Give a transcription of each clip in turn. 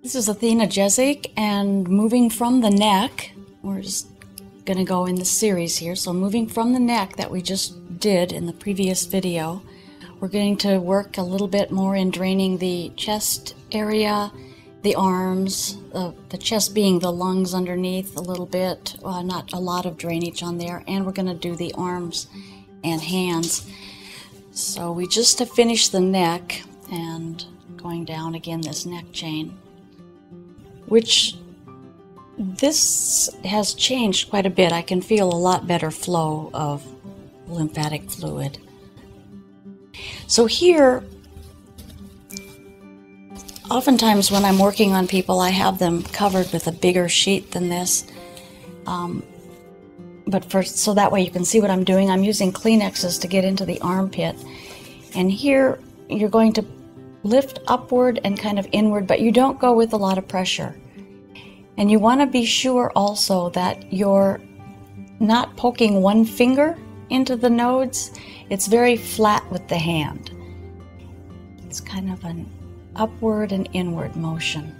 This is Athena Jezik, and moving from the neck, we're just going to go in the series here. So moving from the neck that we just did in the previous video, we're going to work a little bit more in draining the chest area, the arms, the chest being the lungs underneath a little bit, not a lot of drainage on there, and we're going to do the arms and hands. So we just have finished the neck and going down again this neck chain, which this has changed quite a bit. I can feel a lot better flow of lymphatic fluid. So here, oftentimes when I'm working on people, I have them covered with a bigger sheet than this. So that way you can see what I'm doing. I'm using Kleenexes to get into the armpit. And here you're going to lift upward and kind of inward, but you don't go with a lot of pressure. And you want to be sure also that you're not poking one finger into the nodes. It's very flat with the hand. It's kind of an upward and inward motion.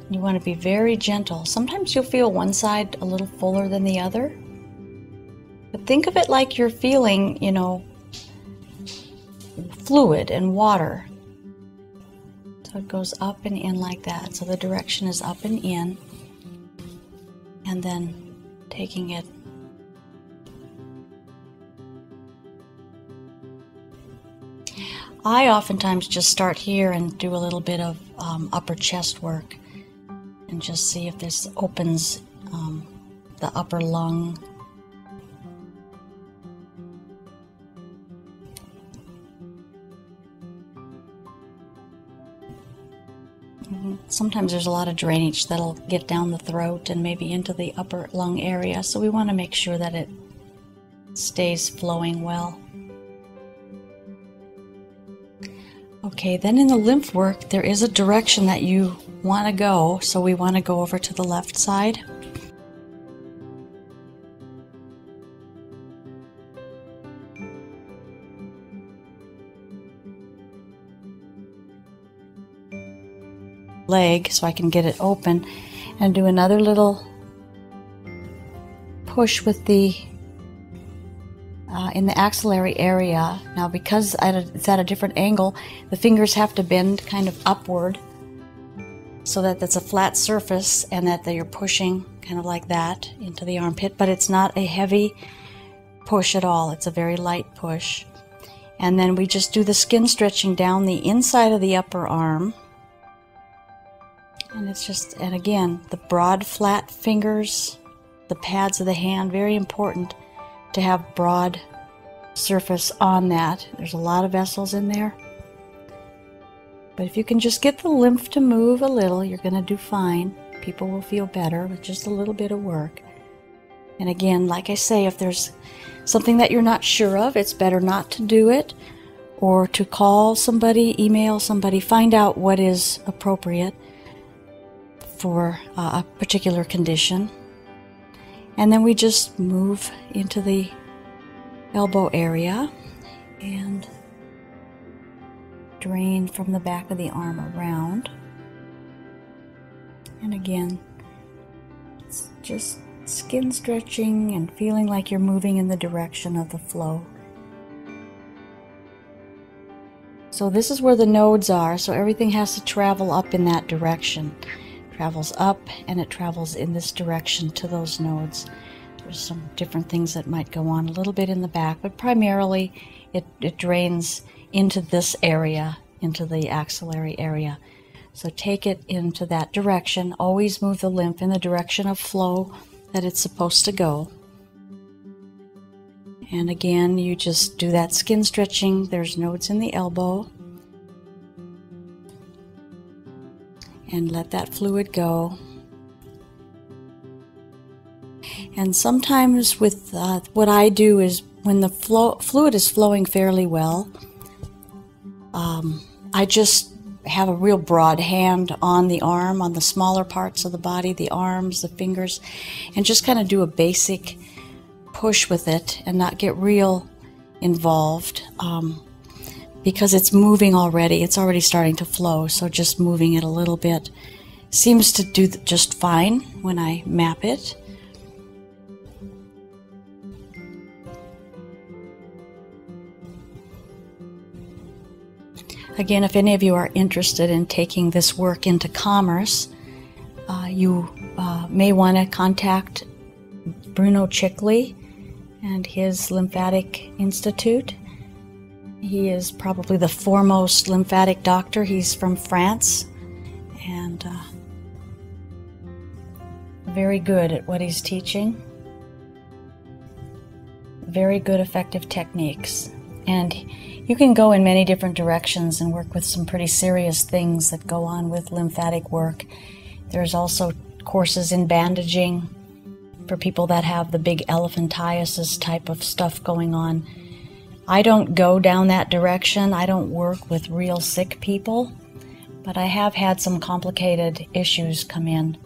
You want to be very gentle. Sometimes you'll feel one side a little fuller than the other. But think of it like you're feeling, fluid and water. So it goes up and in like that. So the direction is up and in, and then taking it. I oftentimes just start here and do a little bit of upper chest work and just see if this opens the upper lung. Sometimes there's a lot of drainage that'll get down the throat and maybe into the upper lung area, so we want to make sure that it stays flowing well. Okay, then in the lymph work, there is a direction that you want to go, so we want to go over to the left side. Leg so I can get it open and do another little push with the in the axillary area. Now because it's at a different angle, the fingers have to bend kind of upward so that that's a flat surface and that you're pushing kind of like that into the armpit, but it's not a heavy push at all. It's a very light push. And then we just do the skin stretching down the inside of the upper arm. And it's just, and again, the broad flat fingers, the pads of the hand, very important to have broad surface on that. There's a lot of vessels in there. But if you can just get the lymph to move a little, you're going to do fine. People will feel better with just a little bit of work. And again, like I say, if there's something that you're not sure of, it's better not to do it, or to call somebody, email somebody, find out what is appropriate for a particular condition. And then we just move into the elbow area and drain from the back of the arm around. And again, it's just skin stretching and feeling like you're moving in the direction of the flow. So this is where the nodes are, so everything has to travel up in that direction. Travels up and it travels in this direction to those nodes. There's some different things that might go on a little bit in the back, but primarily it drains into this area, into the axillary area. So take it into that direction. Always move the lymph in the direction of flow that it's supposed to go. And again, you just do that skin stretching. There's nodes in the elbow. And let that fluid go. And sometimes with what I do is when the fluid is flowing fairly well, I just have a real broad hand on the arm, on the smaller parts of the body, the arms, the fingers, and just kind of do a basic push with it and not get real involved. because it's moving already. It's already starting to flow, so just moving it a little bit seems to do just fine when I map it. Again, if any of you are interested in taking this work into commerce, you may want to contact Bruno Chickley and his Lymphatic Institute. He is probably the foremost lymphatic doctor. He's from France and very good at what he's teaching. Very good, effective techniques. And you can go in many different directions and work with some pretty serious things that go on with lymphatic work. There's also courses in bandaging for people that have the big elephantiasis type of stuff going on. I don't go down that direction. I don't work with real sick people, but I have had some complicated issues come in,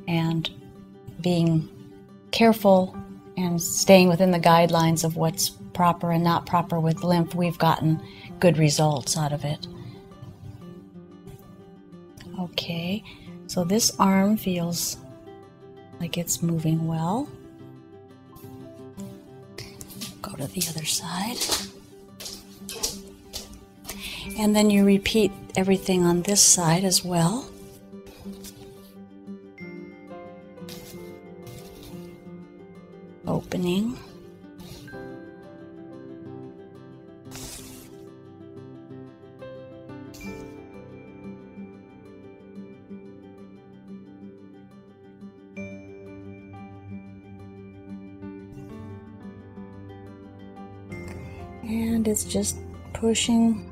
and being careful and staying within the guidelines of what's proper and not proper with lymph, we've gotten good results out of it. Okay, so this arm feels like it's moving well. Go to the other side. And then you repeat everything on this side as well. Opening. And it's just pushing.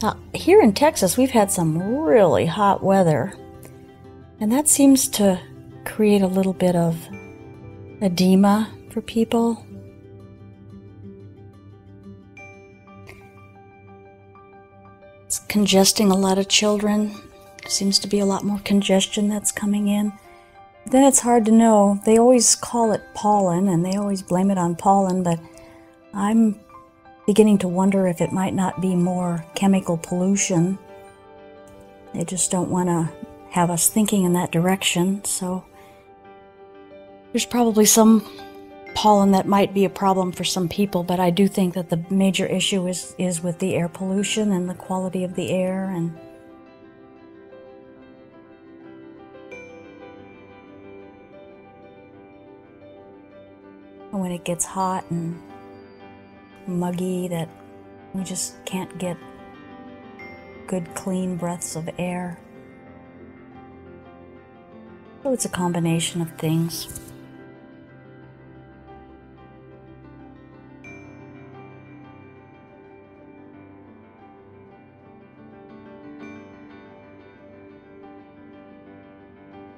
Now, here in Texas, we've had some really hot weather, and that seems to create a little bit of edema for people. It's congesting a lot of children. Seems to be a lot more congestion that's coming in. Then it's hard to know. They always call it pollen, and they always blame it on pollen, but I'm beginning to wonder if it might not be more chemical pollution. They just don't want to have us thinking in that direction, so there's probably some pollen that might be a problem for some people, but I do think that the major issue is with the air pollution and the quality of the air. And when it gets hot and muggy, that we just can't get good clean breaths of air. So it's a combination of things.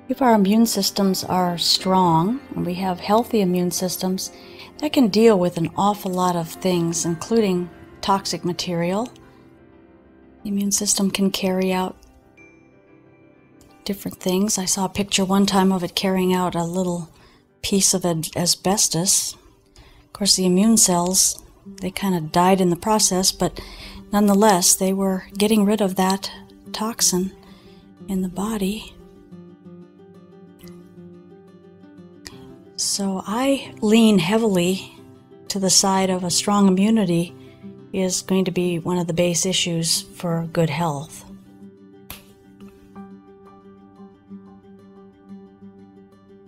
If our immune systems are strong and we have healthy immune systems, that can deal with an awful lot of things, including toxic material. The immune system can carry out different things. I saw a picture one time of it carrying out a little piece of asbestos. Of course, the immune cells, they kind of died in the process, but nonetheless, they were getting rid of that toxin in the body. So I lean heavily to the side of a strong immunity is going to be one of the base issues for good health.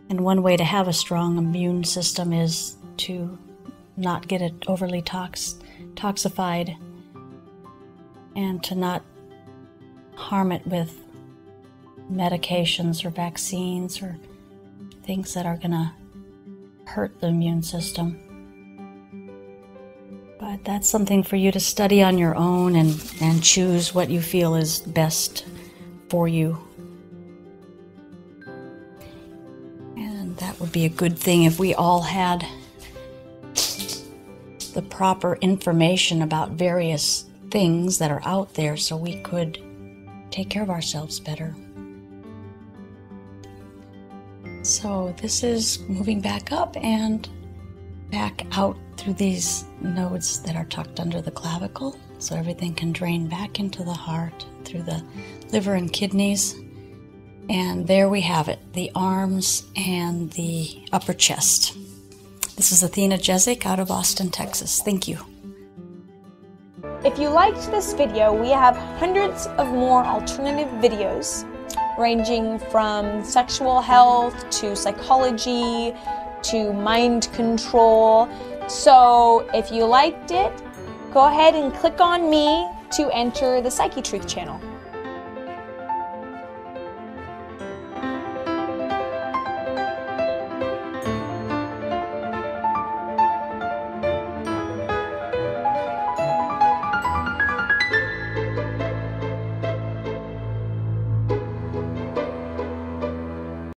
And one way to have a strong immune system is to not get it overly toxified and to not harm it with medications or vaccines or things that are going to hurt the immune system. But that's something for you to study on your own and choose what you feel is best for you. And that would be a good thing if we all had the proper information about various things that are out there so we could take care of ourselves better. So this is moving back up and back out through these nodes that are tucked under the clavicle. so everything can drain back into the heart through the liver and kidneys. And there we have it, the arms and the upper chest. This is Athena Jezik out of Austin, Texas. Thank you. If you liked this video, we have hundreds of more alternative videos ranging from sexual health to psychology to mind control. So if you liked it, go ahead and click on me to enter the Psyche Truth channel.